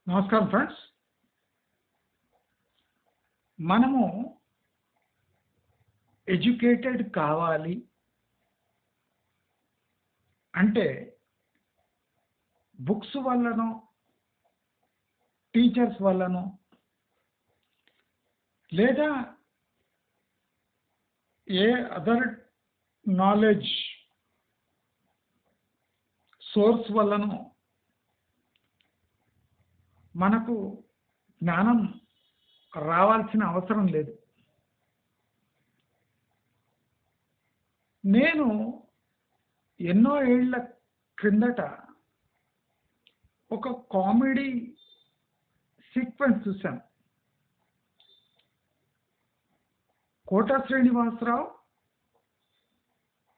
నమస్కారం ఫ్రెండ్స్. మనము ఎడ్యుకేటెడ్ కావాలి అంటే బుక్స్ వల్లనో, టీచర్స్ వల్లనో లేదా ఏ అదర్ నాలెడ్జ్ సోర్స్ వల్లనో మనకు జ్ఞానం రావాల్సిన అవసరం లేదు. నేను ఎన్నో ఏళ్ల క్రిందట ఒక కామెడీ సీక్వెన్స్ చూశాను. కోట శ్రీనివాసరావు,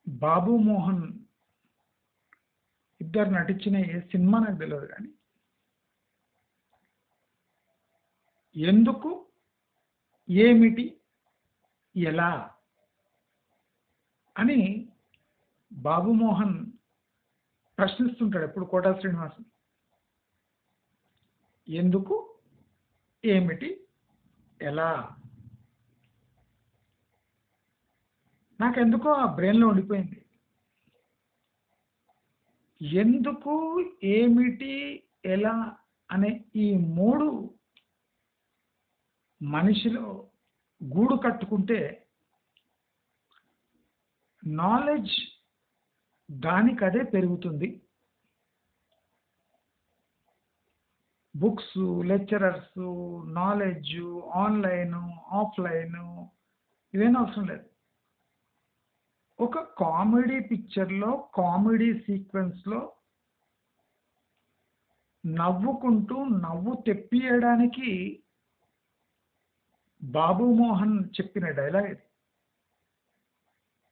బాబు మోహన్ ఇద్దరు నటించిన ఏ సినిమా నాకు తెలియదు, కానీ ఎందుకు, ఏమిటి, ఎలా అని బాబు మోహన్ ప్రశ్నిస్తుంటాడు ఎప్పుడు కోటా శ్రీనివాసన్. ఎందుకు, ఏమిటి, ఎలా నాకెందుకో ఆ బ్రెయిన్లో ఉండిపోయింది. ఎందుకు, ఏమిటి, ఎలా అనే ఈ మూడు మనిషిలో గూడు కట్టుకుంటే నాలెడ్జ్ దానికదే పెరుగుతుంది. Books, lecturers, knowledge, online, offline ఇవేం అవసరం లేదు. ఒక కామెడీ పిక్చర్లో, కామెడీ సీక్వెన్స్లో నవ్వుకుంటూ నవ్వు తెప్పియడానికి బాబు మోహన్ చెప్పిన డైలాగ్ ఇది.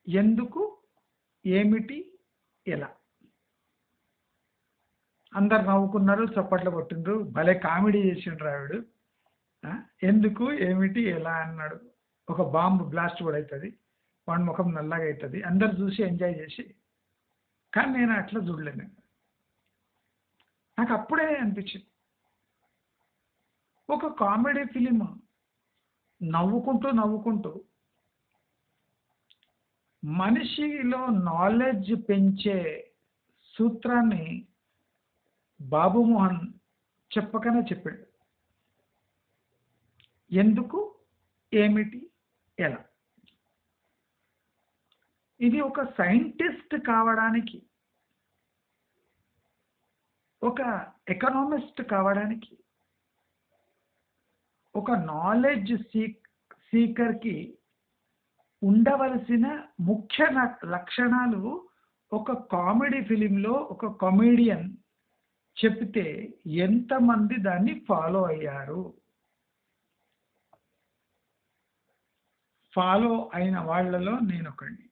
ఎందుకు, ఏమిటి, ఎలా. అందరు నవ్వుకున్నారు, చప్పట్లు కొట్టిండ్రు, భలే కామెడీ చేసిండ్రు ఆవిడు. ఎందుకు, ఏమిటి, ఎలా అన్నాడు. ఒక బాంబు బ్లాస్ట్ కూడా అవుతుంది, వాడి ముఖం నల్లగా అవుతుంది, అందరు చూసి ఎంజాయ్ చేసి. కానీ నేను అట్లా చూడలేను. నాకు అప్పుడే అనిపించింది, ఒక కామెడీ ఫిలిం నవ్వుకుంటూ నవ్వుకుంటూ మనిషిలో నాలెడ్జ్ పెంచే సూత్రాన్ని బాబు మోహన్ చెప్పకనే చెప్పాడు. ఎందుకు, ఏమిటి, ఎలా. ఇది ఒక సైంటిస్ట్ కావడానికి, ఒక ఎకనామిస్ట్ కావడానికి, ఒక నాలెడ్జ్ సీకర్కి ఉండవలసిన ముఖ్య లక్షణాలు ఒక కామెడీ ఫిలింలో ఒక కామెడియన్ చెప్తే ఎంతమంది దాన్ని ఫాలో అయ్యారు. ఫాలో అయిన వాళ్ళలో నేను ఒకడిని.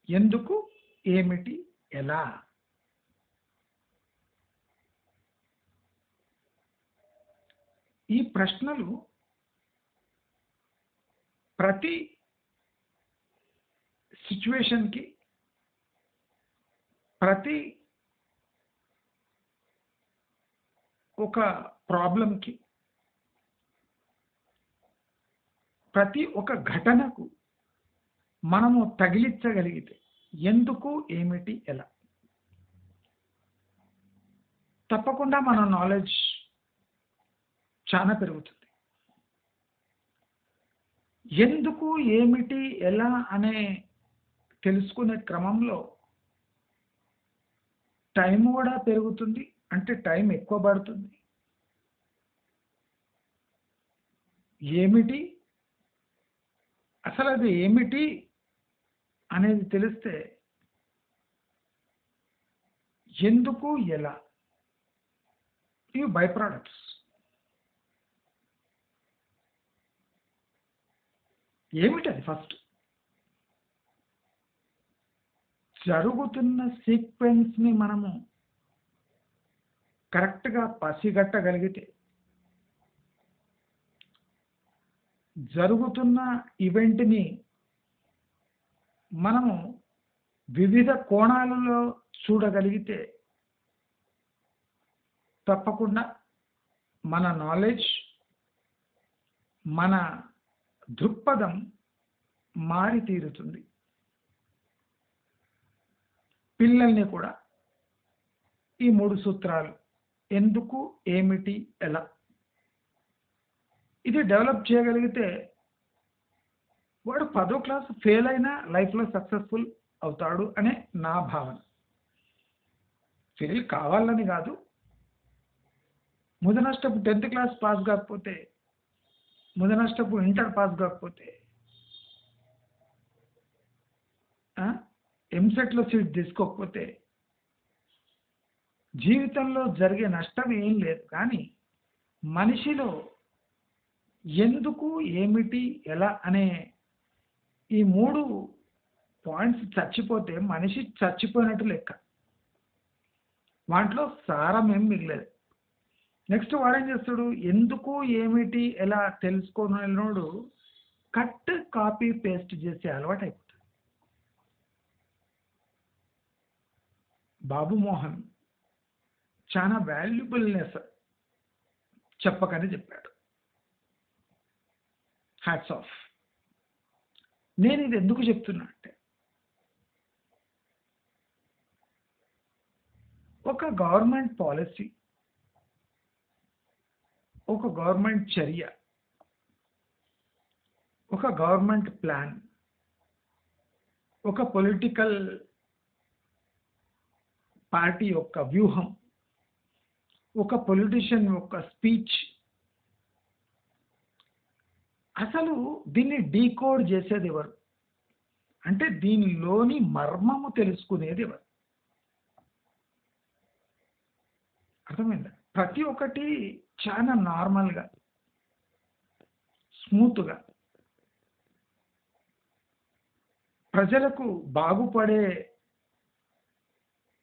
ఎందుకు, ఏమిటి, ఎలా. ఈ ప్రశ్నలు ప్రతి సిచ్యువేషన్కి, ప్రతి ఒక ప్రాబ్లంకి, ప్రతి ఒక ఘటనకు మనము తగిలించగలిగితే ఎందుకు, ఏమిటి, ఎలా, తప్పకుండా మన నాలెడ్జ్ చాలా పెరుగుతుంది. ఎందుకు, ఏమిటి, ఎలా అనే తెలుసుకునే క్రమంలో టైం కూడా పెరుగుతుంది, అంటే టైం ఎక్కువ పడుతుంది. ఏమిటి, అసలు అది ఏమిటి అనేది తెలిస్తే ఎందుకు, ఎలా ఇవి బై ప్రోడక్ట్స్. ఏమిటి అది ఫస్ట్ జరుగుతున్న సీక్వెన్స్ని మనము కరెక్ట్గా పసిగట్టగలిగితే, జరుగుతున్న ఈవెంట్ని మనము వివిధ కోణాలలో చూడగలిగితే తప్పకుండా మన నాలెడ్జ్, మన దృక్పథం మారి తీరుతుంది. పిల్లల్ని కూడా ఈ 3 సూత్రాలు ఎందుకు, ఏమిటి, ఎలా ఇది డెవలప్ చేయగలిగితే వాడు 10వ క్లాస్ ఫెయిల్ అయినా లైఫ్‌లో సక్సెస్‌ఫుల్ అవుతాడు అనే నా భావన. ఫెయిల్ కావాలని కాదు. ముదనష్టపు 10th క్లాస్ పాస్ కాకపోతే, ముదనష్టపు ఇంటర్ పాస్ కాకపోతే ఎంసెట్‌లో సీట్ తీసుకోకపోతే జీవితంలో జరిగే నష్టం ఏం లేదు. కానీ మనిషిలో ఎందుకు, ఏమిటి, ఎలా అనే ఈ 3 పాయింట్స్ చచ్చిపోతే మనిషి చచ్చిపోయినట్టు లెక్క. వాటిలో సారం ఏం మిగలదు. నెక్స్ట్ వాడేం చేస్తాడు, ఎందుకు, ఏమిటి, ఎలా తెలుసుకోనోడు కట్, కాపీ, పేస్ట్ చేసే అలవాటు అయిపోతుంది. బాబు మోహన్ చాలా వాల్యుబుల్నెస్ చెప్పకనే చెప్పాడు. Hats off. నేను ఇది ఎందుకు చెప్తున్నా అంటే, ఒక గవర్నమెంట్ పాలసీ, ఒక గవర్నమెంట్ చర్య, ఒక గవర్నమెంట్ ప్లాన్, ఒక పొలిటికల్ పార్టీ యొక్క వ్యూహం, ఒక పొలిటీషియన్ యొక్క స్పీచ్, అసలు దీన్ని డీకోడ్ చేసేది ఎవరు అంటే దీనిలోని మర్మము తెలుసుకునేది ఎవరు? అర్థమైందా? ప్రతి ఒక్కటి చాలా నార్మల్గా, స్మూత్గా, ప్రజలకు బాగుపడే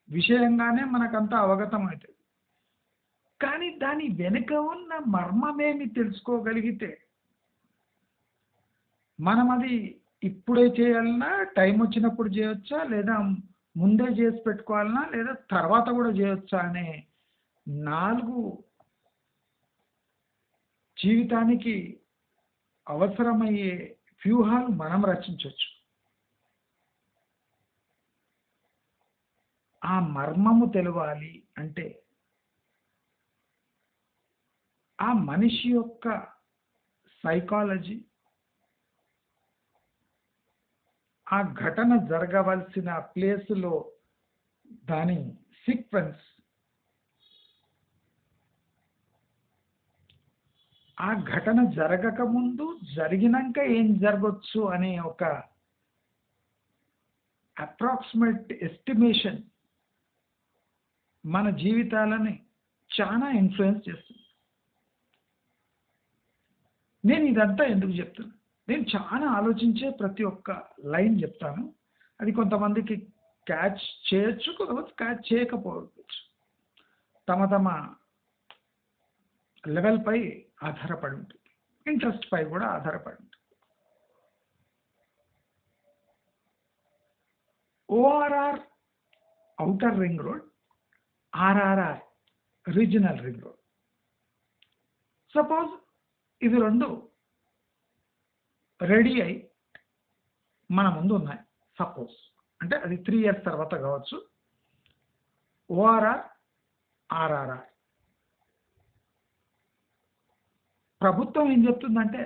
విషయంగానే మనకంతా అవగతం అవుతుంది. కానీ దాని వెనుక ఉన్న మర్మమేమి తెలుసుకోగలిగితే మనం అది ఇప్పుడే చేయాలన్నా, టైం వచ్చినప్పుడు చేయొచ్చా, లేదా ముందే చేసి పెట్టుకోవాలన్నా, లేదా తర్వాత కూడా చేయొచ్చా అనే 4 జీవితానికి అవసరమయ్యే వ్యూహాలు మనం రచించవచ్చు. ఆ మర్మము తెలవాలి అంటే ఆ మనిషి యొక్క సైకాలజీ, ఆ ఘటన జరగవలసిన ప్లేస్లో దాని సీక్వెన్స్, ఆ ఘటన జరగక ముందు, జరిగినాక ఏం జరగవచ్చు అనే ఒక అప్రాక్సిమేట్ ఎస్టిమేషన్ మన జీవితాలని చాలా ఇన్ఫ్లుయెన్స్ చేస్తుంది. నేను ఇదంతా ఎందుకు చెప్తున్నా, నేను చాలా ఆలోచించే ప్రతి ఒక్క లైన్ చెప్తాను. అది కొంతమందికి క్యాచ్ చేయొచ్చు, కొంతమంది క్యాచ్ చేయకపోవచ్చు. తమ తమ లెవెల్పై ఆధారపడి ఉంటుంది, ఇంట్రెస్ట్ పై కూడా ఆధారపడి ఉంటుంది. ORR outer ring road, RRR regional ring road. Suppose ఇవి 2 రెడీ అయి మన ముందు ఉన్నాయి. సపోజ్ అంటే అది 3 years తర్వాత కావచ్చు. ఓఆర్ఆర్, ఆర్ఆర్ఆర్. ప్రభుత్వం ఏం చెప్తుందంటే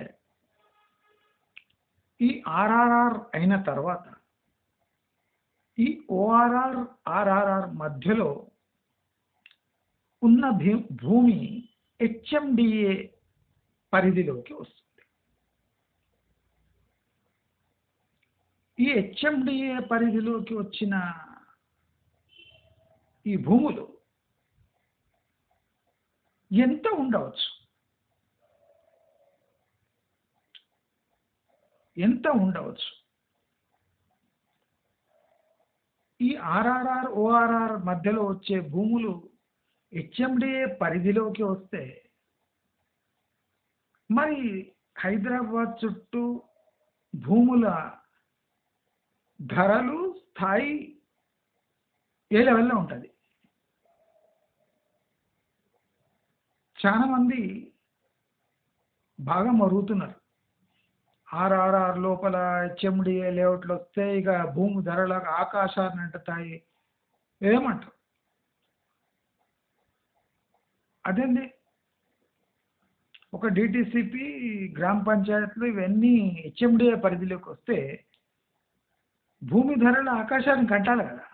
ఈ ఆర్ఆర్ఆర్ అయిన తర్వాత ఈ ఓఆర్ఆర్, ఆర్ఆర్ఆర్ మధ్యలో ఉన్న భూమి హెచ్ఎండిఏ పరిధిలోకి వస్తుంది. ఈ హెచ్ఎండిఏ పరిధిలోకి వచ్చిన ఈ భూములు ఎంత ఉండవచ్చు? ఎంత ఉండవచ్చు? ఈ ఆర్ఆర్ఆర్, ఓఆర్ఆర్ మధ్యలో వచ్చే భూములు హెచ్ఎండిఏ పరిధిలోకి వస్తే మరి హైదరాబాద్ చుట్టూ భూముల ధరలు స్థాయి ఏ లెవెల్లో ఉంటుంది? చాలా మంది బాగా మరుగుతున్నారు. ఆర్ఆర్ఆర్ లోపల హెచ్ఎండిఏ లేఅవుట్లు వస్తే ఇక భూమి ధరలు ఆకాశాన్ని అంటుతాయి. ఏమంటారు? అదేంది ఒక డిటిసిపి, గ్రామ పంచాయతీలు ఇవన్నీ హెచ్ఎండిఏ పరిధిలోకి వస్తే భూమి ధరలు ఆకాశానికి అంటాలి కదా!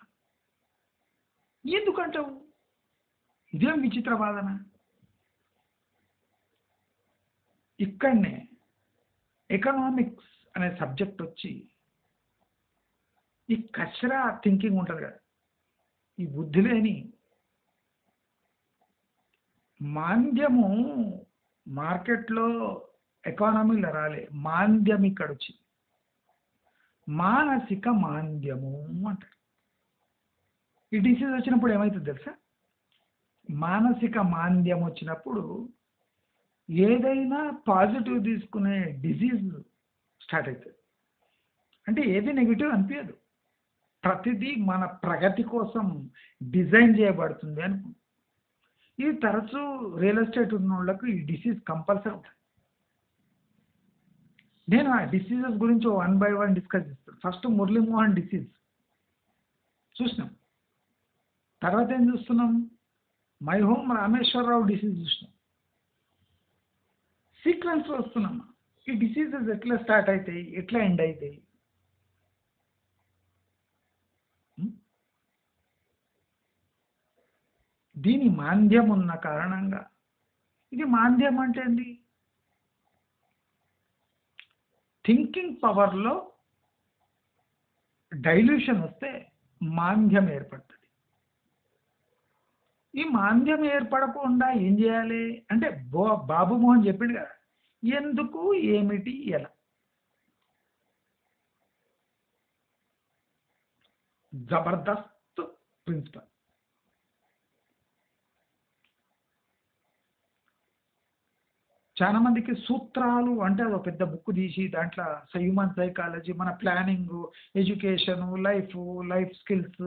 ఎందుకంటావు? ఇదేం విచిత్ర వాదన! ఇక్కడనే ఎకనామిక్స్ అనే సబ్జెక్ట్ వచ్చి ఈ కచరా థింకింగ్ ఉంటుంది కదా, ఈ బుద్ధి లేని మాంద్యము మార్కెట్లో ఎకానమీలో రాలే, మాంద్యం ఇక్కడ వచ్చింది. మానసిక మాంద్యము అంటారు. ఈ డిసీజ్ వచ్చినప్పుడు ఏమవుతుంది తెలుసా? మానసిక మాంద్యం వచ్చినప్పుడు ఏదైనా పాజిటివ్ తీసుకునే డిసీజ్ స్టార్ట్ అవుతుంది. అంటే ఏది నెగిటివ్ అనిపించదు, ప్రతిదీ మన ప్రగతి కోసం డిజైన్ చేయబడుతుంది అనుకో. ఇది తరచూ రియల్ ఎస్టేట్ ఉన్న వాళ్ళకు ఈ డిసీజ్ కంపల్సరీ ఉంటుంది. నేను ఆ డిసీజెస్ గురించి 1 by 1 డిస్కస్ చేస్తాను. ఫస్ట్ మురళీమోహన్ డిసీజ్ చూసినాం, తర్వాత ఏం చూస్తున్నాం? మై హోమ్ రామేశ్వరరావు డిసీజ్ చూసినాం. సీక్వెన్స్లో వస్తున్నాం. ఈ డిసీజెస్ ఎట్లా స్టార్ట్ అవుతాయి, ఎట్లా ఎండ్ అవుతాయి? దీని మాంద్యం ఉన్న కారణంగా, ఇది మాంద్యం అంటే ఏంటి? థింకింగ్ పవర్లో డైల్యూషన్ వస్తే మాంద్యం ఏర్పడుతుంది. ఈ మాంద్యం ఏర్పడకుండా ఏం చేయాలి అంటే బాబు మోహన్ చెప్పిండు కదా, ఎందుకు, ఏమిటి, ఎలా. జబర్దస్త్ ప్రిన్సిపల్. చాలా మందికి సూత్రాలు అంటే అది ఒక పెద్ద బుక్ తీసి దాంట్లో హ్యూమన్ సైకాలజీ, మన ప్లానింగ్, ఎడ్యుకేషన్, లైఫ్ స్కిల్స్.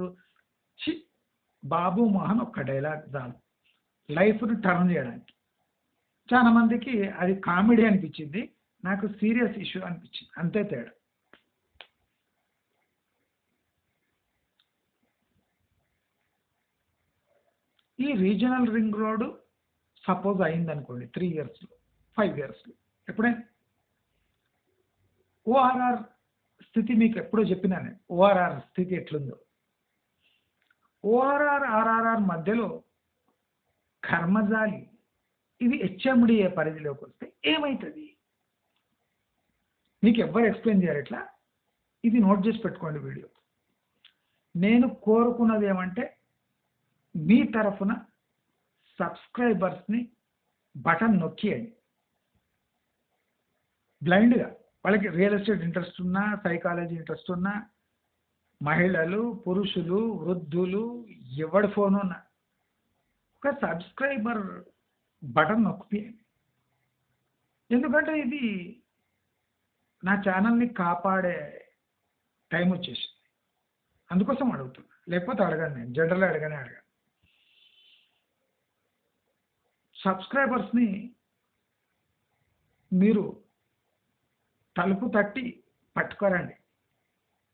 బాబు మోహన్ ఒక్క డైలాగ్ చాలు లైఫ్ని టర్న్ చేయడానికి. చాలా మందికి అది కామెడీ అనిపించింది, నాకు సీరియస్ ఇష్యూ అనిపించింది, అంతే తేడా. ఈ రీజనల్ రింగ్ రోడ్ సపోజ్ అయిందనుకోండి 3 yearsలో, 5 yearsలో, ఎప్పుడైనా ఓఆర్ఆర్ స్థితి మీకు ఎప్పుడో చెప్పినాను. ఓఆర్ఆర్ స్థితి ఎట్లుందో, ఓఆర్ఆర్ ఆర్ఆర్ఆర్ మధ్యలో కర్మజాలి ఇది హెచ్ఎండిఏ పరిధిలోకి వస్తే ఏమవుతుంది? మీకు ఎవ్వరు ఎక్స్ప్లెయిన్ చేయరు. ఎట్లా? ఇది నోట్ చేసి పెట్టుకోండి వీడియో. నేను కోరుకున్నది ఏమంటే మీ తరఫున సబ్స్క్రైబర్స్ని బటన్ నొక్కియండి. బ్లైండ్గా వాళ్ళకి రియల్ ఎస్టేట్ ఇంట్రెస్ట్ ఉన్నా, సైకాలజీ ఇంట్రెస్ట్ ఉన్నా, మహిళలు, పురుషులు, వృద్ధులు, ఎవడి ఫోన్ ఉన్నా ఒక సబ్స్క్రైబర్ బటన్ నొక్కియండి. ఎందుకంటే ఇది నా ఛానల్ని కాపాడే టైం వచ్చేసింది, అందుకోసం అడుగుతున్నా. లేకపోతే అడగను, నేను జనరల్గా అడగను. సబ్స్క్రైబర్స్ని మీరు తలుపు తట్టి పట్టుకోరండి,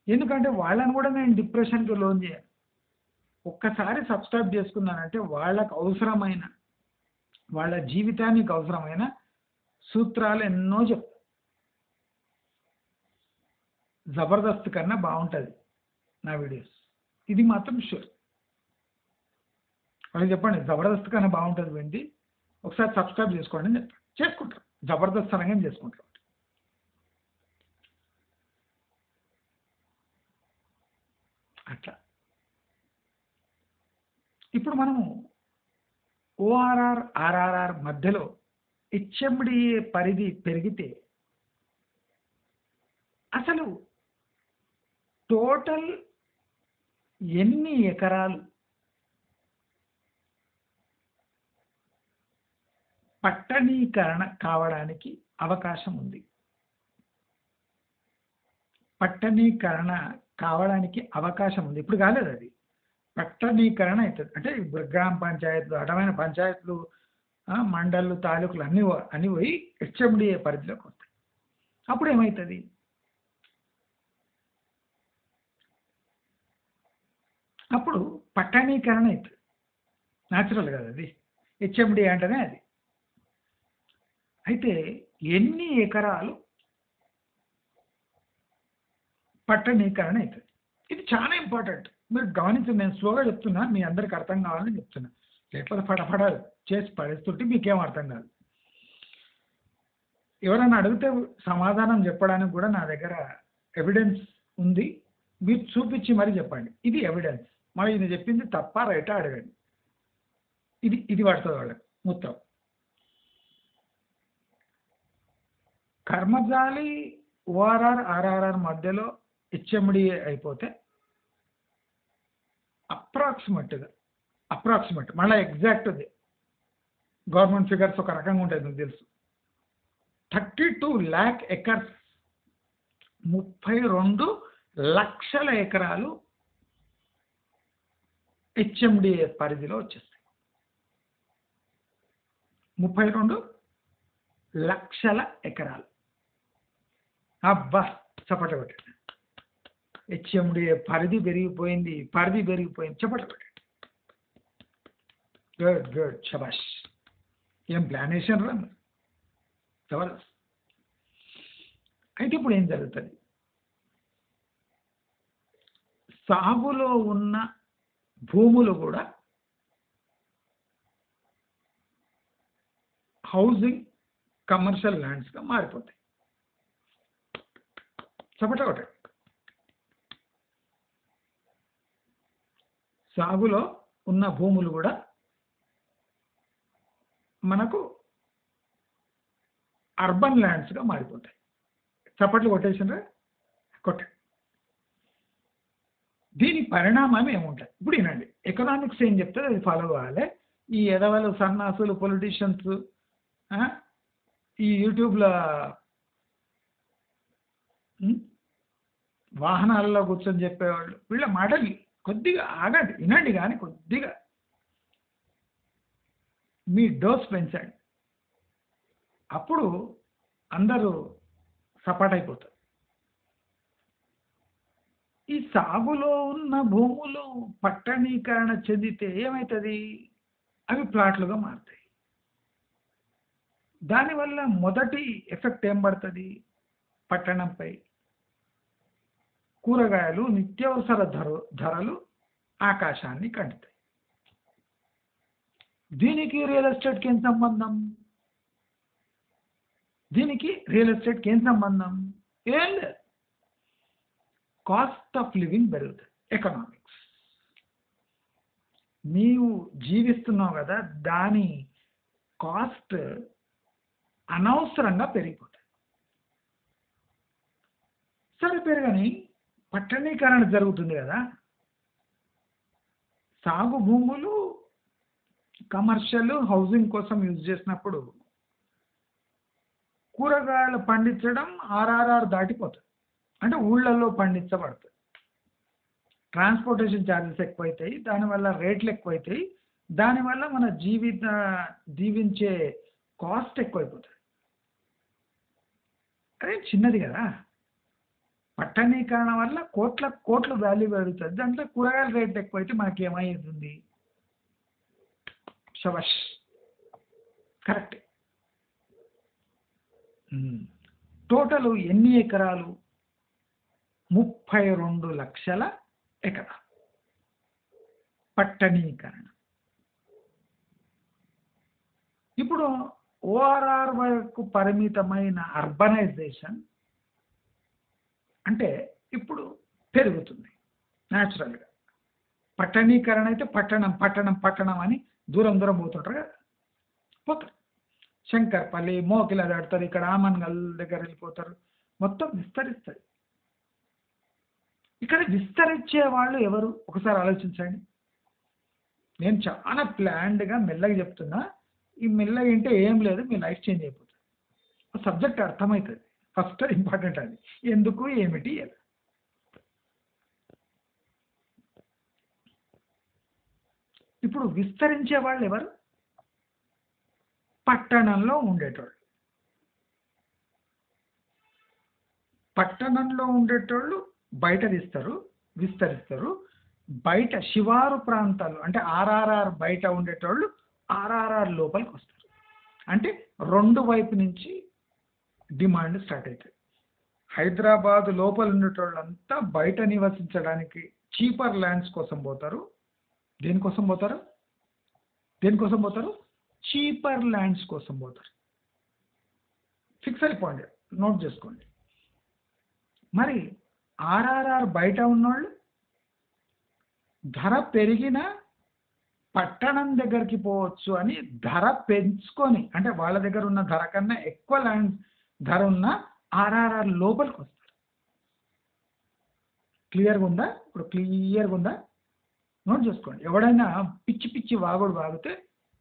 ఎందుకంటే వాళ్ళని కూడా నేను డిప్రెషన్కి లోన్ చేయాలి. ఒక్కసారి సబ్స్క్రైబ్ చేసుకున్నానంటే వాళ్ళకు అవసరమైన, వాళ్ళ జీవితానికి అవసరమైన సూత్రాలు ఎన్నో చెప్తాను. జబర్దస్త్ కన్నా బాగుంటుంది నా వీడియోస్, ఇది మాత్రం షూర్. వాళ్ళకి చెప్పండి జబర్దస్త్ కన్నా బాగుంటుంది విండి, ఒకసారి సబ్స్క్రైబ్ చేసుకోండి అని చెప్పండి. చేసుకుంటారు, జబర్దస్త్ అనగానే చేసుకుంటారు. అట్లా ఇప్పుడు మనము ఓఆర్ఆర్ ఆర్ఆర్ఆర్ మధ్యలో హెచ్ఎండిఏ పరిధి పెరిగితే అసలు టోటల్ ఎన్ని ఎకరాలు పట్టణీకరణ కావడానికి అవకాశం ఉంది? పట్టణీకరణ కావడానికి అవకాశం ఉంది, ఇప్పుడు కాలేదు, అది పట్టణీకరణ అవుతుంది. అంటే గ్రామ పంచాయతీలు, అడమైన పంచాయతీలు మండళ్ళు తాలూకులు అన్నీ పోయి హెచ్ఎండిఏ పరిధిలోకి వస్తాయి. అప్పుడు ఏమవుతుంది? అప్పుడు పట్టణీకరణ అవుతుంది. న్యాచురల్ కదా అది, హెచ్ఎండి అంటేనే అది. అయితే ఎన్ని ఎకరాలు పట్టణీకరణ అవుతుంది? ఇది చాలా ఇంపార్టెంట్. మీరు గమనించండి, నేను స్లోగా చెప్తున్నా, మీ అందరికి అర్థం కావాలని చెప్తున్నా. లేకపోతే ఫటాఫట చేసి పడేస్తుంటే మీకేం అర్థం కాదు. ఎవరైనా అడిగితే సమాధానం చెప్పడానికి కూడా నా దగ్గర ఎవిడెన్స్ ఉంది. మీరు చూపించి మరీ చెప్పండి ఇది ఎవిడెన్స్. మరి ఇది చెప్పింది తప్ప రైటా అడగండి. ఇది పడుతుంది వాళ్ళకి మొత్తం. కర్మజాలి ఓఆర్ఆర్ ఆర్ఆర్ఆర్ మధ్యలో హెచ్ఎండిఏ అయిపోతే అప్రాక్సిమేట్ మళ్ళీ ఎగ్జాక్ట్ గవర్నమెంట్ ఫిగర్స్ ఒక రకంగా ఉంటుంది, మీకు తెలుసు. 32 lakh ఎకర్స్, 32 లక్షల ఎకరాలు హెచ్ఎండిఏ పరిధిలో వచ్చేస్తాయి. 32 లక్షల ఎకరాలు. అబ్బా చప్పట కొట్టండి. హెచ్ఎండిఏ పరిధి పెరిగిపోయింది. చప్పట కొట్టండి. గుడ్ శబాష్. ఏం ప్లాన్ వేసాను రా జబర్దస్త్. అయితే ఇప్పుడు ఏం జరుగుతుంది? సాగులో ఉన్న భూములు కూడా హౌసింగ్ కమర్షియల్ ల్యాండ్స్గా మారిపోతాయి. చప్పట ఒకటి. సాగులో ఉన్న భూములు కూడా మనకు అర్బన్ ల్యాండ్స్గా మారిపోతాయి. చప్పట్లు కొట్టేసినరా? కొట్ట. దీని పరిణామం ఏముంటుంది ఇప్పుడు వినండి. ఎకనామిక్స్ ఏం చెప్తే అది ఫాలో కావాలి. ఈ ఎదవలు సన్నాసులు పొలిటీషియన్స్, ఈ యూట్యూబ్లో వాహనాలలో కూర్చొని చెప్పేవాళ్ళు, వీళ్ళ మాటలు కొద్దిగా ఆగండి, వినండి. కానీ కొద్దిగా మీ డోస్ పెంచండి. అప్పుడు అందరూ సపాటైపోతారు. ఈ సాగులో ఉన్న భూములు పట్టణీకరణ చెందితే ఏమవుతుంది? అవి ప్లాట్లుగా మారుతాయి. దానివల్ల మొదటి ఎఫెక్ట్ ఏం పడుతుంది పట్టణంపై? కూరగాయలు, నిత్యావసర ధరలు ఆకాశాన్ని కంటుతాయి. దీనికి రియల్ ఎస్టేట్కి ఏం సంబంధం? ఏం లేదు. కాస్ట్ ఆఫ్ లివింగ్ పెరుగుతుంది. ఎకనామిక్స్ నీవు జీవిస్తున్నావు కదా, దాని కాస్ట్ అనవసరంగా పెరిగిపోతుంది. సరే పెరగని, పట్టణీకరణ జరుగుతుంది కదా, సాగు భూములు కమర్షియల్ హౌసింగ్ కోసం యూజ్ చేసినప్పుడు కూరగాయలు పండించడం ఆర్ఆర్ఆర్ దాటిపోతుంది. అంటే ఊళ్ళల్లో పండించబడుతుంది. ట్రాన్స్పోర్టేషన్ ఛార్జెస్ ఎక్కువైతాయి, దానివల్ల రేట్లు ఎక్కువైతాయి, దానివల్ల మన జీవించే కాస్ట్ ఎక్కువైపోతుంది. అదే చిన్నది కదా. పట్టణీకరణ వల్ల కోట్ల వాల్యూ పెరుగుతుంది. దాంట్లో కూరగాయల రేట్ ఎక్కువైతే మనకి ఏమవుతుంది? శబాష్, కరెక్ట్. టోటల్ ఎన్ని ఎకరాలు? 32 లక్షల ఎకరాలు పట్టణీకరణ. ఇప్పుడు ఓఆర్ఆర్ వరకు పరిమితమైన అర్బనైజేషన్ అంటే ఇప్పుడు పెరుగుతుంది న్యాచురల్గా. పట్టణీకరణ అయితే పట్టణం అని దూరం పోతుంటారు కదా, పోతారు. శంకర్పల్లి, మోకిల దాడతారు, ఇక్కడ ఆమన్గల్ దగ్గర వెళ్ళిపోతారు, మొత్తం విస్తరిస్తుంది. ఇక్కడ విస్తరించే వాళ్ళు ఎవరు? ఒకసారి ఆలోచించండి. నేను చాలా ప్లాన్డ్గా మెల్లగా చెప్తున్నా. ఈ మెల్లగా అంటే ఏం లేదు, మీ లైఫ్ చేంజ్ అయిపోతుంది. సబ్జెక్ట్ అర్థమవుతుంది. ఫస్ట్ ఇంపార్టెంట్ అది. ఎందుకు, ఏమిటి, ఎలా. ఇప్పుడు విస్తరించే వాళ్ళు ఎవరు? పట్టణంలో ఉండేటోళ్ళు. పట్టణంలో ఉండేటోళ్ళు బయట విస్తరిస్తారు. బయట శివారు ప్రాంతాలు అంటే ఆర్ఆర్ఆర్ బయట ఉండేటోళ్ళు ఆర్ఆర్ఆర్ లోపలికి వస్తారు. అంటే 2 వైపు నుంచి డిమాండ్ స్టార్ట్ అవుతుంది. హైదరాబాద్ లోపల ఉండేటోళ్ళంతా బయట నివసించడానికి చీపర్ ల్యాండ్స్ కోసం పోతారు. దేనికోసం పోతారు? చీపర్ ల్యాండ్స్ కోసం పోతారు. ఫిక్స్ అయిపోండి, నోట్ చేసుకోండి. మరి ఆర్ఆర్ఆర్ బయట ఉన్నోళ్ళు ధర పెరిగిన పట్టణం దగ్గరికి పోవచ్చు అని ధర పెంచుకొని, అంటే వాళ్ళ దగ్గర ఉన్న ధర కన్నా ఎక్కువ ల్యాండ్ ధర ఉన్న ఆర్ఆర్ఆర్ లోపలికి వస్తారు. క్లియర్గా ఉందా? ఇప్పుడు క్లియర్గా ఉందా? నోట్ చేసుకోండి. ఎవడైనా పిచ్చి పిచ్చి వాగుడు వాగితే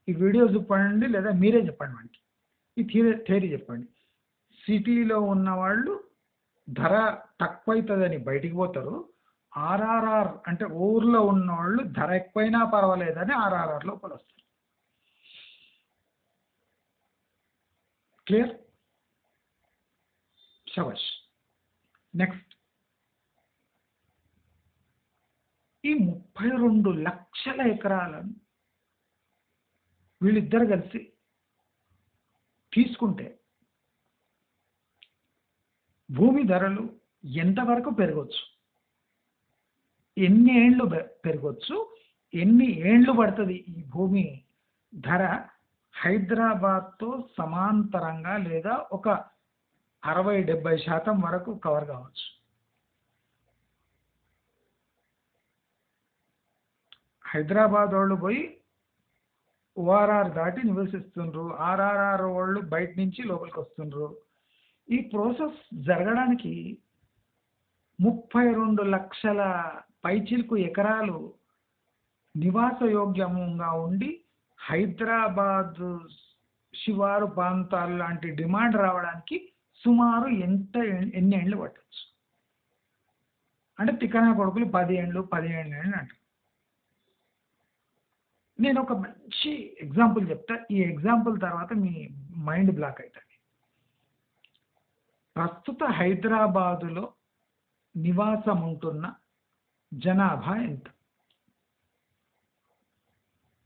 ఈ వీడియో చెప్పండి, లేదా మీరే చెప్పండి వానికి. ఈ థియరీ చెప్పండి. సిటీలో ఉన్న వాళ్ళు ధర తక్కువ అవుతుందని బయటికి పోతారు. ఆర్ఆర్ఆర్ అంటే ఊర్లో ఉన్న వాళ్ళు ధర ఎక్కువైనా పర్వాలేదని ఆర్ఆర్ఆర్ లోపల వస్తారు. క్లియర్? శబాష్. నెక్స్ట్, ఈ 32 లక్షల ఎకరాలను వీళ్ళిద్దరు కలిసి తీసుకుంటే భూమి ధరలు ఎంతవరకు పెరగవచ్చు, ఎన్ని ఏండ్లు పెరగవచ్చు, ఎన్ని ఏండ్లు పడుతుంది ఈ భూమి ధర హైదరాబాద్తో సమాంతరంగా లేదా ఒక 60-70% వరకు కవర్ కావచ్చు. హైదరాబాద్ వాళ్ళు పోయి ఓఆర్ఆర్ దాటి నివసిస్తుండ్రు, ఆర్ఆర్ఆర్ వాళ్ళు బయట నుంచి లోపలికి వస్తుండ్రు. ఈ ప్రాసెస్ జరగడానికి 32 లక్షల పైచిలకు ఎకరాలు నివాసయోగ్యంగా ఉండి హైదరాబాద్ శివారు ప్రాంతాలు లాంటి డిమాండ్ రావడానికి సుమారు ఎన్ని ఏండ్లు పట్టచ్చు? అంటే తిక్కన కొడుకులు 10 ఏండ్లు 15 ఏండ్లు అంటారు. నేను ఒక మంచి ఎగ్జాంపుల్ చెప్తా. ఈ ఎగ్జాంపుల్ తర్వాత మీ మైండ్ బ్లాక్ అవుతుంది. ప్రస్తుత హైదరాబాదులో నివాసం ఉంటున్న జనాభా ఎంత?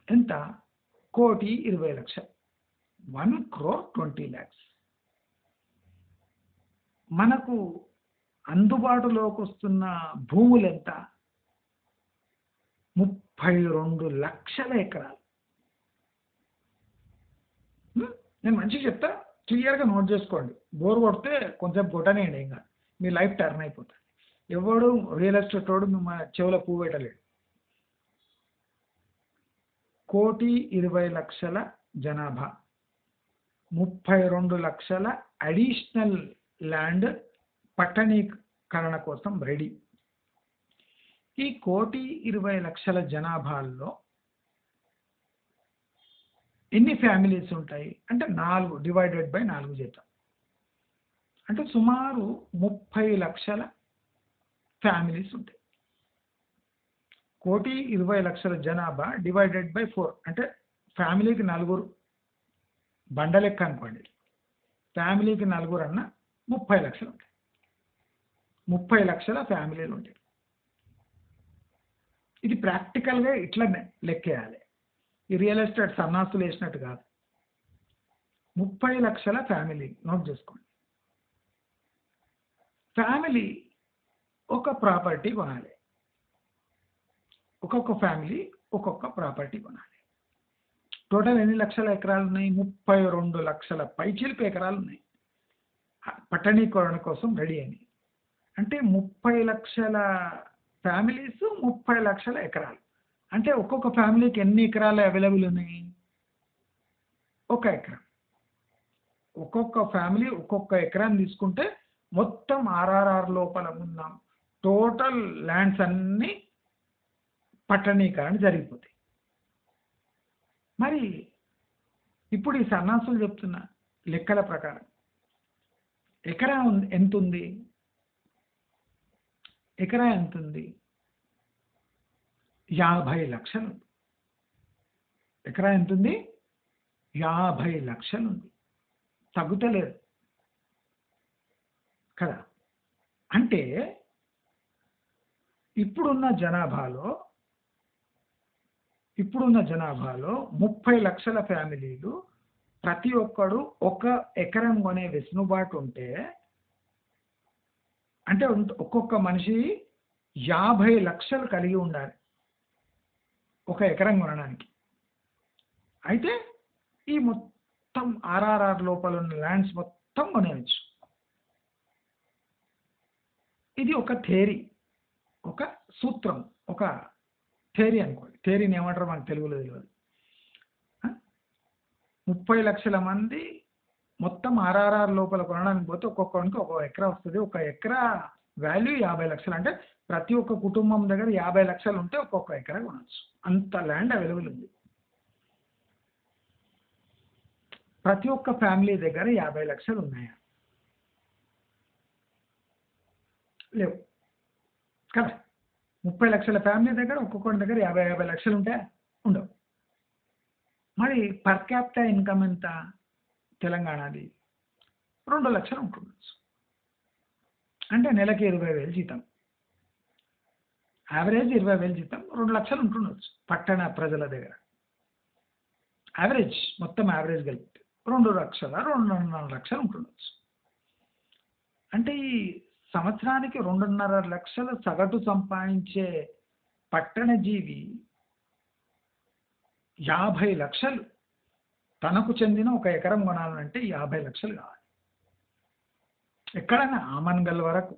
1,20,00,000. 1,20,00,000. మనకు అందుబాటులోకి వస్తున్న భూములు ఎంత? 32 లక్షల ఎకరాలు. నేను మంచిగా చెప్తా, క్లియర్గా నోట్ చేసుకోండి. బోర్ కొడితే కొంచెం కొట్టనేయండి, ఇంకా మీ లైఫ్ టర్న్ అయిపోతుంది. ఎవడు రియల్ ఎస్టేట్ వాడు మిమ్మల్ని చెవుల పువ్వు పెట్టలేడు. 1,20,00,000 జనాభా, 32 లక్షల అడిషనల్ ల్యాండ్ పట్టణీకరణ కోసం రెడీ. ఈ 1,20,00,000 జనాభాల్లో ఎన్ని ఫ్యామిలీస్ ఉంటాయి అంటే 4 డివైడెడ్ బై 4 చేద్దాం. అంటే సుమారు 30 లక్షల ఫ్యామిలీస్ ఉంటాయి. 1,20,00,000 జనాభా డివైడెడ్ బై 4 అంటే ఫ్యామిలీకి 4 బండ లెక్క అనుకోండి. ఫ్యామిలీకి 4 అన్న 30 లక్షలు ఉంటాయి. 30 లక్షల ఫ్యామిలీలు ఉంటాయి. ఇది ప్రాక్టికల్గా ఇట్లా లెక్కేయాలి. ఈ రియల్ ఎస్టేట్ సన్నాసులు వేసినట్టు కాదు. 30 లక్షల ఫ్యామిలీ నోట్ చేసుకోండి. ఫ్యామిలీ ఒక ప్రాపర్టీ కొనాలి. ఒక్కొక్క ఫ్యామిలీ ఒక్కొక్క ప్రాపర్టీ కొనాలి. టోటల్ ఎన్ని లక్షల ఎకరాలు ఉన్నాయి? 32 లక్షల పైచిలుకు ఎకరాలు ఉన్నాయి పట్టణీకరణ కోసం రెడీ అని. అంటే 30 లక్షల ఫ్యామిలీస్, 30 లక్షల ఎకరాలు. అంటే ఒక్కొక్క ఫ్యామిలీకి ఎన్ని ఎకరాలు అవైలబుల్ ఉన్నాయి? 1 ఎకరం. ఒక్కొక్క ఫ్యామిలీ ఒక్కొక్క ఎకరాన్ని తీసుకుంటే మొత్తం ఆర్ఆర్ఆర్ లోపల ఉన్న టోటల్ ల్యాండ్స్ అన్నీ పట్టణీకరణ జరిగిపోతాయి. మరి ఇప్పుడు ఈ సన్నాసులు చెప్తున్న లెక్కల ప్రకారం ఎకరా ఎంత ఉంది? ఎకరా ఎంత ఉంది? 50 లక్షలు. ఎకరా ఎంత ఉంది? 50 లక్షలు ఉంది, తగ్గుతలేదు కదా. అంటే ఇప్పుడున్న జనాభాలో 30 లక్షల ఫ్యామిలీలు ప్రతి ఒక్కడు ఒక ఎకరం కొనే వెసులుబాటు ఉంటే, అంటే ఒక్కొక్క మనిషి 50 లక్షలు కలిగి ఉండాలి ఒక ఎకరం కొనడానికి. అయితే ఈ మొత్తం ఆర్ఆర్ఆర్ లోపల ఉన్న ల్యాండ్స్ మొత్తం కొనేయచ్చు. ఇది ఒక థియరీ, ఒక సూత్రం, ఒక థియరీ అనుకోండి. థియరీని ఏమంటారో మనకు తెలుగులో తెలియదు. 30 లక్షల మంది మొత్తం ఆర్ఆర్ఆర్ లోపల కొనడానికి పోతే ఒక్కొక్కరికి ఒక ఎకరా వస్తుంది. ఒక ఎకరా వాల్యూ 50 లక్షలు. అంటే ప్రతి ఒక్క కుటుంబం దగ్గర 50 లక్షలు ఉంటే ఒక్కొక్క ఎకరా కొనవచ్చు. అంత ల్యాండ్ అవైలబుల్ ఉంది. ప్రతి ఒక్క ఫ్యామిలీ దగ్గర 50 లక్షలు ఉన్నాయా? లేవు కదా. 30 లక్షల ఫ్యామిలీ దగ్గర ఒక్కొక్కరి దగ్గర 50 లక్షలు ఉంటాయా? ఉండవు. మరి పర్ క్యాపిటల్ ఇన్కమ్ ఎంత తెలంగాణది? 2 లక్షలు ఉంటుండొచ్చు. అంటే నెలకి 20,000 జీతం, యావరేజ్ 20,000 జీతం, 2 లక్షలు ఉంటుండొచ్చు పట్టణ ప్రజల దగ్గర. యావరేజ్ మొత్తం యావరేజ్ కలిపి 2 లక్షల 2.5 లక్షలు ఉంటుండొచ్చు. అంటే ఈ సంవత్సరానికి 2.5 లక్షల సగటు సంపాదించే పట్టణ జీవి 50 లక్షలు తనకు చెందిన ఒక ఎకరం కొనాలంటే 50 లక్షలు కావాలి. ఎక్కడైనా ఆమన్గల్ వరకు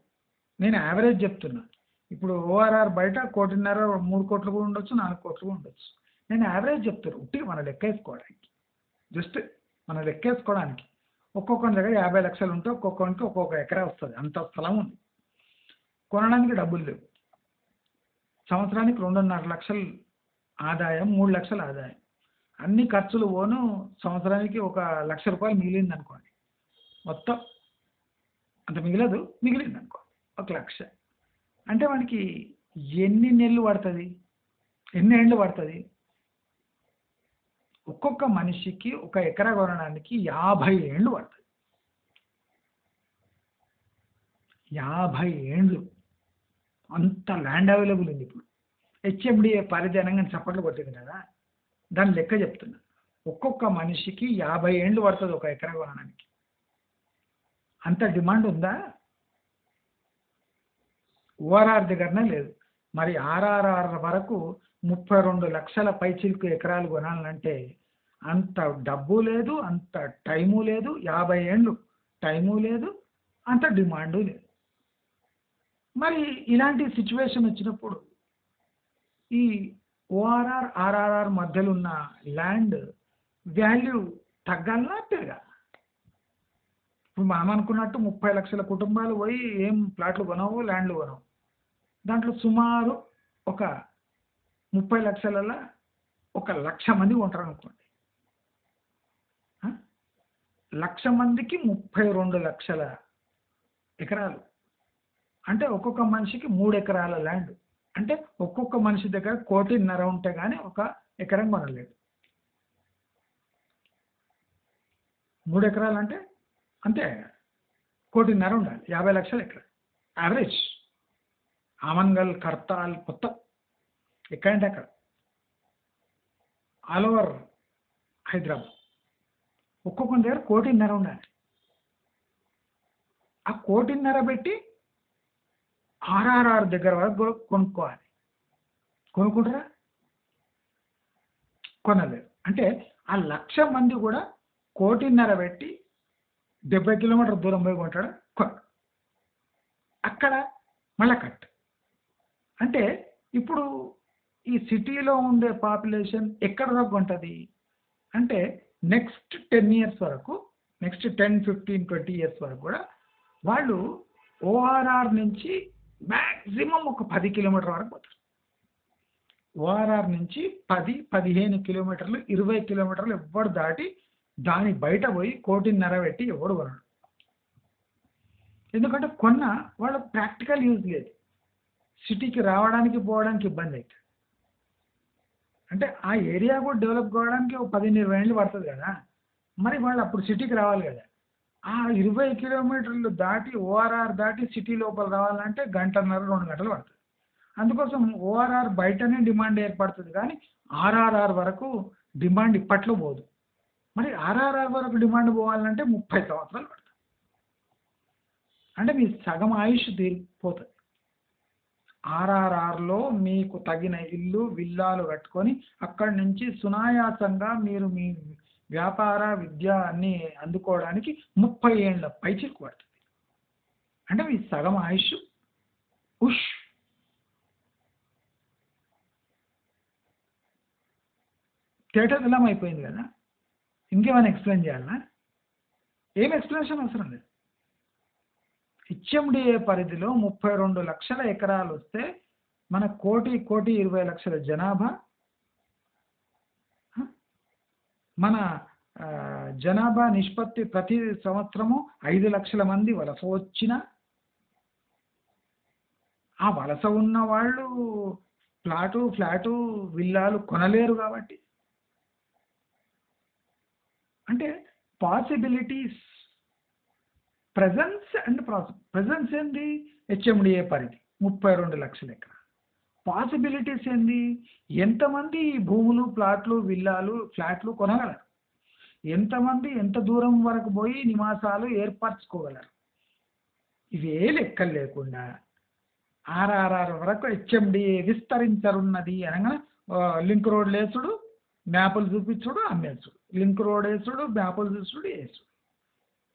నేను యావరేజ్ చెప్తున్నా. ఇప్పుడు ఓఆర్ఆర్ బయట 1.5 కోటి 3 కోట్లు కూడా ఉండొచ్చు, 4 కోట్లు కూడా ఉండొచ్చు. నేను యావరేజ్ చెప్తాను, ఉట్టిగా మన లెక్కేసుకోవడానికి, జస్ట్ మన లెక్కేసుకోవడానికి. ఒక్కొక్కరి దగ్గర 50 లక్షలు ఉంటే ఒక్కొక్కరికి ఒక్కొక్క ఎకరా వస్తుంది. అంత స్థలం ఉంది. కొనడానికి డబ్బులు లేవు. సంవత్సరానికి 2.5 లక్షలు ఆదాయం, 3 లక్షల ఆదాయం, అన్ని ఖర్చులు పోను సంవత్సరానికి 1 లక్ష రూపాయలు మిగిలింది అనుకోండి. మొత్తం అంత మిగిలింది అనుకోండి 1 లక్ష. అంటే మనకి ఎన్ని నెలలు పడుతుంది, ఎన్ని ఏళ్ళు పడుతుంది? ఒక్కొక్క మనిషికి ఒక ఎకరా కొనడానికి 50 ఏళ్ళు పడుతుంది. 50 ఏళ్ళు అంత ల్యాండ్ అవైలబుల్ ఉంది. ఇప్పుడు హెచ్ఎండిఏ పరిధానంగా చప్పట్లు కొట్టింది కదా, దాని లెక్క చెప్తున్నా. ఒక్కొక్క మనిషికి 50 ఏళ్ళు పడుతుంది ఒక ఎకరా కొనడానికి. అంత డిమాండ్ ఉందా? ఓఆర్ఆర్ దగ్గరనే లేదు. మరి ఆర్ఆర్ఆర్ వరకు 32 లక్షల పైచిలకు ఎకరాలు కొనాలంటే అంత డబ్బు లేదు, అంత టైము లేదు. 50 ఏళ్ళు టైము లేదు, అంత డిమాండు లేదు. మరి ఇలాంటి సిచ్యువేషన్ వచ్చినప్పుడు ఈ ఓఆర్ఆర్ ఆర్ఆర్ఆర్ మధ్యలో ఉన్న ల్యాండ్ వాల్యూ తగ్గాలన్నా పెరగాలి? ఇప్పుడు మనం అనుకున్నట్టు 30 లక్షల కుటుంబాలు పోయి ఏం ప్లాట్లు కొనవు, ల్యాండ్లు కొనవు. దాంట్లో సుమారు ఒక 30 లక్షలలో 1 లక్ష మంది కొంటారు అనుకోండి. 1,00,000 మందికి 32 లక్షల ఎకరాలు. అంటే ఒక్కొక్క మనిషికి 3 ఎకరాల ల్యాండ్. అంటే ఒక్కొక్క మనిషి దగ్గర 1.5 కోటి ఉంటే కానీ ఒక ఎకరం కొనలేదు. 3 ఎకరాలు అంటే అంతే 1.5 కోటి ఉండాలి. 50 లక్షల ఎకరం యావరేజ్. ఆమన్గల్, కర్తాల్ మొత్తం ఎక్కడంటే అక్కడ ఆల్ ఓవర్ హైదరాబాద్ ఒక్కొక్క దగ్గర 1.5 కోటి ఉండాలి. ఆ 1.5 కోటి పెట్టి ఆర్ఆర్ఆర్ దగ్గర వరకు కొనుక్కోవాలి. కొనుక్కుంటారా? కొనలేరు. అంటే ఆ 1,00,000 మంది కూడా 1.5 కోటి పెట్టి 70 కిలోమీటర్ దూరం పోయి కొంటాడు. అక్కడ మళ్ళా కట్. అంటే ఇప్పుడు ఈ సిటీలో ఉండే పాపులేషన్ ఎక్కడ వరకు ఉంటుంది అంటే నెక్స్ట్ 10 ఇయర్స్ వరకు, నెక్స్ట్ 10, 15, 20 ఇయర్స్ వరకు కూడా వాళ్ళు ఓఆర్ఆర్ నుంచి మ్యాక్సిమం ఒక 10 కిలోమీటర్ వరకు పోతారు. ఓఆర్ఆర్ నుంచి 10, 15 కిలోమీటర్లు, 20 కిలోమీటర్లు ఎవ్వడు దాటి దాని బయట పోయి 1.5 కోటి పెట్టి ఎవడు కొనడు. ఎందుకంటే కొన్న వాళ్ళ ప్రాక్టికల్ యూజ్ లేదు. సిటీకి రావడానికి పోవడానికి ఇబ్బంది అవుతుంది. అంటే ఆ ఏరియా కూడా డెవలప్ కావడానికి ఒక 15-20 ఏళ్ళు పడుతుంది కదా. మరి వాళ్ళు అప్పుడు సిటీకి రావాలి కదా. ఆ 20 కిలోమీటర్లు దాటి ఓఆర్ఆర్ దాటి సిటీ లోపల రావాలంటే గంటన్నర 2 గంటలు పడుతుంది. అందుకోసం ఓఆర్ఆర్ బయటనే డిమాండ్ ఏర్పడుతుంది కానీ ఆర్ఆర్ఆర్ వరకు డిమాండ్ ఇప్పట్లో పోదు. మరి ఆర్ఆర్ఆర్ వరకు డిమాండ్ పోవాలంటే 30 సంవత్సరాలు పడుతుంది. అంటే మీ సగం ఆయుష్ తీరిపోతుంది. ఆర్ఆర్ఆర్లో మీకు తగిన ఇల్లు విల్లాలు కట్టుకొని అక్కడి నుంచి సునాయాసంగా మీరు మీ వ్యాపార విద్య అన్నీ అందుకోవడానికి 30 ఏళ్ళ పైచిలకు పడుతుంది. అంటే మీ సగం ఆయుష్ ఉష్. తేటతెల్లం అయిపోయింది కదా. ఇంకేమైనా ఎక్స్ప్లెయిన్ చేయాలనా? ఏం ఎక్స్ప్లెనేషన్ అవసరం లేదు. హెచ్ఎండిఏ పరిధిలో 32 లక్షల ఎకరాలు వస్తే మన 1,20,00,000 జనాభా, మన జనాభా నిష్పత్తి ప్రతి సంవత్సరము 5 లక్షల మంది వలస వచ్చిన ఆ వలస ఉన్న వాళ్ళు ఫ్లాటు విల్లాలు కొనలేరు కాబట్టి అంటే పాసిబిలిటీస్ ప్రజెన్స్ అండ్ ప్రజెన్స్ ఏంది? హెచ్ఎండిఏ పరిధి 32 లక్షల ఎకరాలు. పాసిబిలిటీస్ ఏంది? ఎంతమంది ఈ భూములు ప్లాట్లు విల్లాలు ఫ్లాట్లు కొనగలరు, ఎంతమంది ఎంత దూరం వరకు పోయి నివాసాలు ఏర్పరచుకోగలరు. ఇవే లెక్కలు లేకుండా ఆర్ఆర్ఆర్ వరకు హెచ్ఎండిఏ విస్తరించరున్నది అనగా లింక్ రోడ్ లేసుడు, మ్యాపులు చూపించుడు, అమ్మేసుడు, లింక్ రోడ్ వేసుడు, మ్యాపులు చూసుడు, వేసుడు,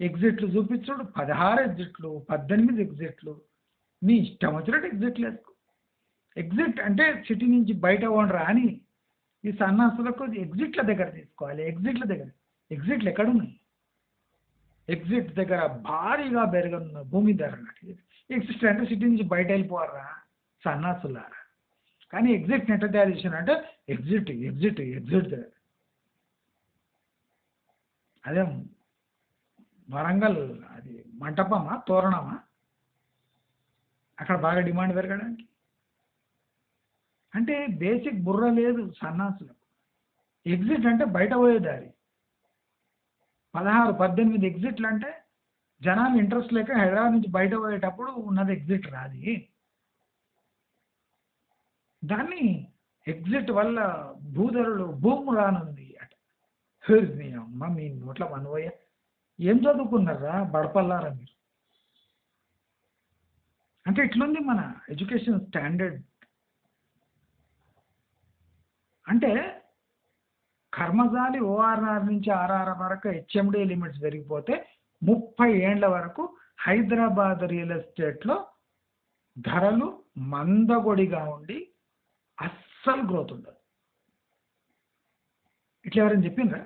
ఎగ్జిట్లు చూపించుడు, 16 ఎగ్జిట్లు 18 ఎగ్జిట్లు, నీ ఇష్టం వచ్చినట్టు ఎగ్జిట్లు వేసుకో. ఎగ్జిట్ అంటే సిటీ నుంచి బయట ఉండరా అని ఈ సన్నాసులకు ఎగ్జిట్ల దగ్గర తీసుకోవాలి. ఎగ్జిట్లు ఎక్కడున్నాయి? ఎగ్జిట్ దగ్గర భారీగా పెరగనున్న భూమి ధర అన్నట్టు. ఎగ్జిట్ అంటే సిటీ నుంచి బయట వెళ్ళిపోవారా సన్నాసులారా. కానీ ఎగ్జిట్ ఎట్లా తయారు చేశానంటే ఎగ్జిట్ దగ్గర. అదే వరంగల్ అది మంటపమా తోరణమా అక్కడ బాగా డిమాండ్ పెరగడానికి. అంటే బేసిక్ బుర్ర లేదు సన్నాసులకు. ఎగ్జిట్ అంటే బయట పోయేదారి. 16-18 ఎగ్జిట్లు అంటే జనాలు ఇంట్రెస్ట్ లేక హైదరాబాద్ నుంచి బయట పోయేటప్పుడు ఉన్నది ఎగ్జిట్ రాది. దాన్ని ఎగ్జిట్ వల్ల భూధరులు భూము రానుంది అట. మీ అమ్మ మీ నోట్ల మనవయ్య ఏం చదువుకున్నారా బడపల్లారా మీరు? అంటే ఇట్లుంది మన ఎడ్యుకేషన్ స్టాండర్డ్. అంటే కర్మజాలి ఓఆర్ఆర్ నుంచి ఆర్ఆర్ వరకు హెచ్ఎండి లిమిట్స్ పెరిగిపోతే 30 ఏళ్ల వరకు హైదరాబాద్ రియల్ ఎస్టేట్లో ధరలు మందగొడిగా ఉండి అస్సలు గ్రోత్ ఉండదు. ఇట్లా ఎవరైనా చెప్పిండ్రా?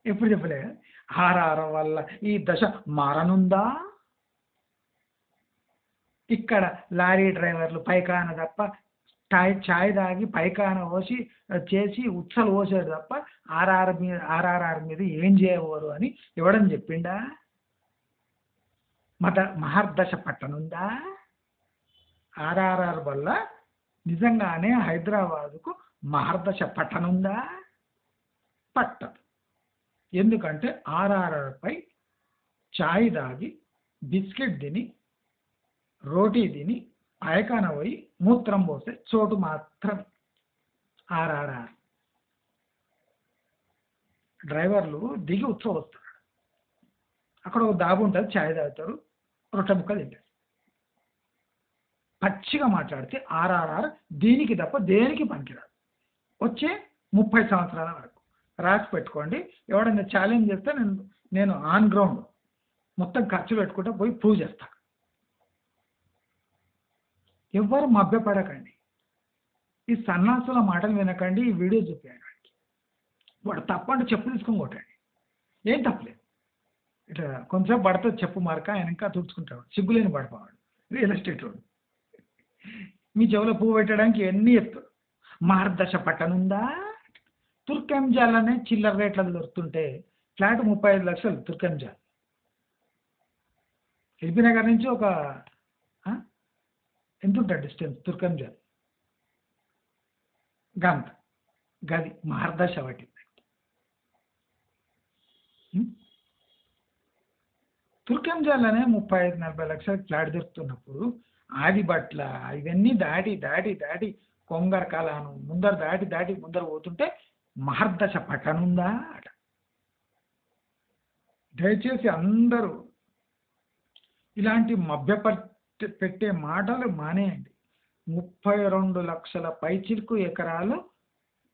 ఎప్పుడు చెప్పలే. ఆర్ఆర్ వల్ల ఈ దశ మారనుందా? ఇక్కడ లారీ డ్రైవర్లు పైకాన తప్ప ఛాయ్ తాగి పైకాన చేసి ఉత్సలు పోసాడు తప్ప ఆర్ఆర్ఆర్ మీద ఏం చేయబోరు అని ఎవడని చెప్పిండా? మహర్దశ పట్టనుందా? ఆర్ఆర్ఆర్ వల్ల నిజంగానే హైదరాబాదుకు మహర్దశ పట్టనుందా? పట్టదు. ఎందుకంటే ఆర్ఆర్ఆర్పై ఛాయ్ తాగి బిస్కెట్ తిని రోటీ తిని పాయకాన పోయి మూత్రం పోసే చోటు మాత్రం ఆర్ఆర్ఆర్. డ్రైవర్లు దిగి ఉత్సవం వస్తాడు, అక్కడ ఒక దాబు ఉంటుంది, ఛాయ్ తాగుతారు, రొట్టె ముక్క తింటారు. పచ్చిగా మాట్లాడితే ఆర్ఆర్ఆర్ దీనికి తప్ప దేనికి పనికిరాదు. వచ్చే 30 సంవత్సరాల వరకు రాసి పెట్టుకోండి. ఎవడైనా ఛాలెంజ్ చేస్తే నేను ఆన్ గ్రౌండ్ మొత్తం ఖర్చు పెట్టుకుంటా పోయి ప్రూవ్ చేస్తాను. ఎవ్వరు మభ్యపడకండి. ఈ సన్నాసుల మాటలు వినకండి. ఈ వీడియో చూపించకండి. వాడు తప్పంటే చెప్పు తీసుకొని కొట్టండి, ఏం తప్పలేదు. ఇట్లా కొంచెంసేపు పడుతుంది చెప్పు మార్క, ఆయన ఇంకా తుడుచుకుంటాడు. సిగ్గులేని పడిపోవాడు రియల్ ఎస్టేట్ వాడు. మీ చెవులో పువ్వు పెట్టడానికి ఎన్ని చెప్తాడు. మార్గదర్శ పట్టనుందా? తుర్కెంజాల్ అనే చిల్లర రేట్లలో దొరుకుతుంటే ఫ్లాట్ 35 లక్షలు తుర్కెంజాల్. ఎల్బీ నగర్ నుంచి ఒక ఎంత ఉంటుంది డిస్టెన్స్ తుర్కెంజాల్? గంత. గది మార్గదర్శ పట్టింది. హ్మ్. తుర్కెంజాలోనే 35-40 లక్షలకు ఫ్లాట్ దొరుకుతున్నప్పుడు ఆదిబట్ల ఇవన్నీ దాటి కొంగరకాలను ముందర దాటి ముందర పోతుంటే మహర్దశ పట్టనుందా అట. దయచేసి అందరూ ఇలాంటి పెట్టే మాటలు మానేయండి. 32 లక్షల పైచిలుకు ఎకరాలు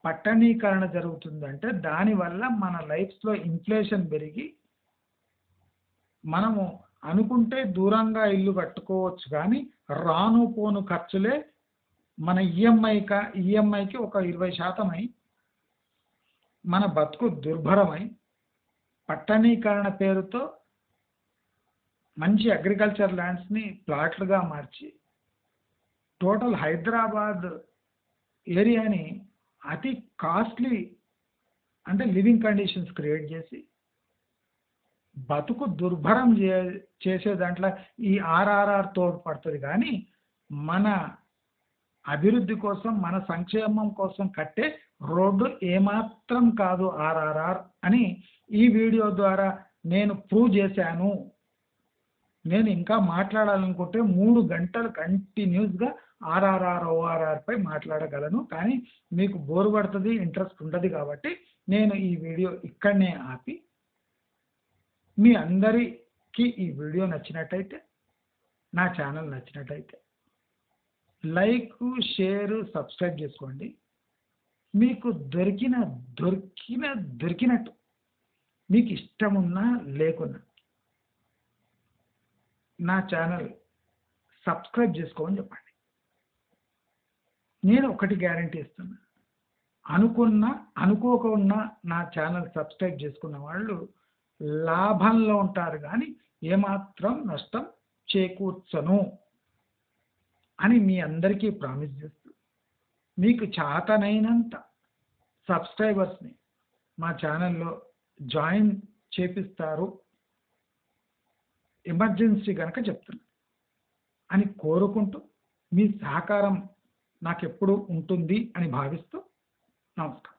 పట్టణీకరణ జరుగుతుందంటే దానివల్ల మన లైఫ్స్లో ఇన్ఫ్లేషన్ పెరిగి మనము అనుకుంటే దూరంగా ఇల్లు కట్టుకోవచ్చు కానీ రాను పోను ఖర్చులే మన ఈఎంఐకి ఒక 20% అయి మన బతుకు దుర్భరమై పట్టణీకరణ పేరుతో మంచి అగ్రికల్చర్ ల్యాండ్స్ని ప్లాట్లుగా మార్చి టోటల్ హైదరాబాద్ ఏరియాని అతి కాస్ట్లీ అంటే లివింగ్ కండిషన్స్ క్రియేట్ చేసి బతుకు దుర్భరం చేసే దాంట్లో ఈ ఆర్ఆర్ఆర్ తోడ్పడుతుంది కానీ మన అభివృద్ధి కోసం మన సంక్షేమం కోసం కట్టే రోడ్డు ఏమాత్రం కాదు ఆర్ఆర్ఆర్ అని ఈ వీడియో ద్వారా నేను ప్రూవ్ చేశాను. నేను ఇంకా మాట్లాడాలనుకుంటే 3 గంటలు కంటిన్యూస్గా ఓఆర్ఆర్ పై మాట్లాడగలను కానీ మీకు బోరు పడుతుంది ఇంట్రెస్ట్ ఉండదు కాబట్టి నేను ఈ వీడియో ఇక్కడనే ఆపి మీ అందరికీ ఈ వీడియో నచ్చినట్టయితే నా ఛానల్ నచ్చినట్టయితే లైక్ షేర్ సబ్స్క్రైబ్ చేసుకోండి. మీకు దొరికినట్టు మీకు ఇష్టమున్నా లేకున్నా నా ఛానల్ సబ్స్క్రైబ్ చేసుకోమని చెప్పండి. నేను ఒకటి గ్యారంటీ ఇస్తున్నా, అనుకోకుండా నా ఛానల్ సబ్స్క్రైబ్ చేసుకున్న వాళ్ళు లాభంలో ఉంటారు కానీ ఏమాత్రం నష్టం చేకూర్చను అని మీ అందరికీ ప్రామిస్ చేస్తూ మీకు చేతనైనంత సబ్స్క్రైబర్స్ని మా ఛానల్లో జాయిన్ చేపిస్తారు ఎమర్జెన్సీ కనుక చెప్తున్నా అని కోరుకుంటూ మీ సహకారం నాకెప్పుడు ఉంటుంది అని భావిస్తూ నమస్కారం.